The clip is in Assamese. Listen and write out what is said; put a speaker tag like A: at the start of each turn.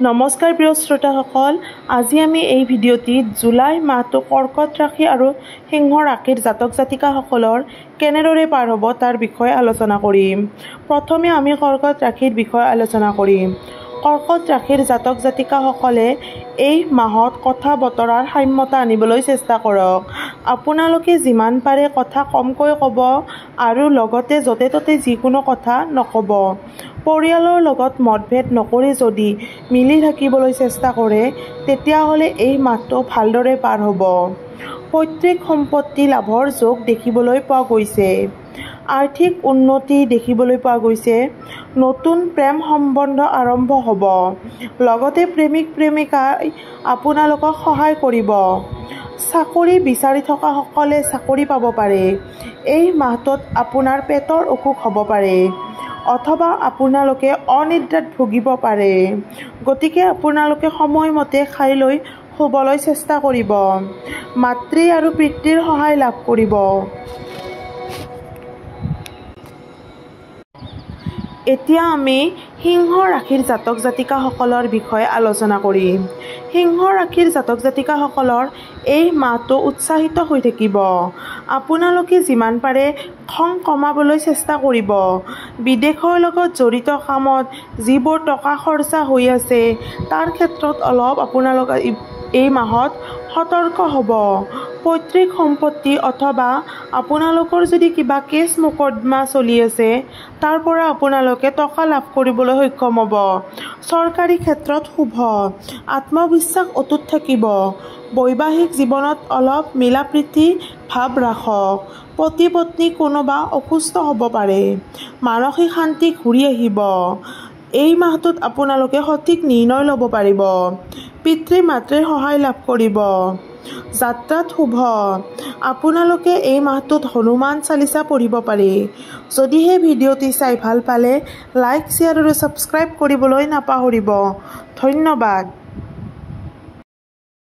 A: নমস্কাৰ প্ৰিয় শ্ৰোতাসকল, আজি আমি এই ভিডিঅ'টিত জুলাই মাহটো কৰ্কট ৰাশি আৰু সিংহ ৰাশিৰ জাতক জাতিকাসকলৰ কেনেদৰে পাৰ হ'ব তাৰ বিষয়ে আলোচনা কৰিম। প্ৰথমে আমি কৰ্কট ৰাশিৰ বিষয়ে আলোচনা কৰিম। কৰ্কট ৰাশিৰ জাতক জাতিকাসকলে এই মাহত কথা বতৰাৰ সাম্যতা আনিবলৈ চেষ্টা কৰক। আপোনালোকে যিমান পাৰে কথা কমকৈ ক'ব আৰু লগতে য'তে ত'তে যিকোনো কথা নক'ব। পৰিয়ালৰ লগত মতভেদ নকৰি যদি মিলি থাকিবলৈ চেষ্টা কৰে তেতিয়াহ'লে এই মাহটো ভালদৰে পাৰ হ'ব। পৈতৃক সম্পত্তি লাভৰ যোগ দেখিবলৈ পোৱা গৈছে। আৰ্থিক উন্নতি দেখিবলৈ পোৱা গৈছে। নতুন প্ৰেম সম্বন্ধ আৰম্ভ হ'ব। লগতে প্ৰেমিক প্ৰেমিকাই আপোনালোকক সহায় কৰিব। চাকৰি বিচাৰি থকাসকলে চাকৰি পাব পাৰে। এই মাহটোত আপোনাৰ পেটৰ অসুখ হ'ব পাৰে অথবা আপোনালোকে অনিদ্ৰাত ভুগিব পাৰে। গতিকে আপোনালোকে সময়মতে খাই লৈ শুবলৈ চেষ্টা কৰিব। মাতৃ আৰু পিতৃৰ সহায় লাভ কৰিব। এতিয়া আমি সিংহ ৰাশিৰ জাতক জাতিকাসকলৰ বিষয়ে আলোচনা কৰিম। সিংহ ৰাশিৰ জাতক জাতিকাসকলৰ এই মাহটো উৎসাহিত হৈ থাকিব। আপোনালোকে যিমান পাৰে খং কমাবলৈ চেষ্টা কৰিব। বিদেশৰ লগত জড়িত কামত যিবোৰ টকা খৰচা হৈ আছে তাৰ ক্ষেত্ৰত অলপ আপোনালোকে এই মাহত সতৰ্ক হ'ব। পৈতৃক সম্পত্তি অথবা আপোনালোকৰ যদি কিবা কেছ মোকদ্দমা চলি আছে তাৰ পৰা আপোনালোকে টকা লাভ কৰিবলৈ সক্ষম হ'ব। চৰকাৰী ক্ষেত্ৰত শুভ। আত্মবিশ্বাস অটুট থাকিব। বৈবাহিক জীৱনত অলপ মিলাপ্ৰীতি ভাৱ ৰাখক। পতি পত্নী কোনোবা অসুস্থ হ'ব পাৰে। মানসিক শান্তি ঘূৰি আহিব। এই মাহটোত আপোনালোকে সঠিক নিৰ্ণয় ল'ব পাৰিব। পিতৃ মাতৃৰ সহায় লাভ কৰিব। যাত্ৰাত শুভ। আপোনালোকে এই মাহটোত হনুমান চালিচা পঢ়িব পাৰি। যদিহে ভিডিঅ'টি চাই ভাল পালে লাইক, শ্বেয়াৰ আৰু ছাবস্ক্ৰাইব কৰিবলৈ নাপাহৰিব। ধন্যবাদ।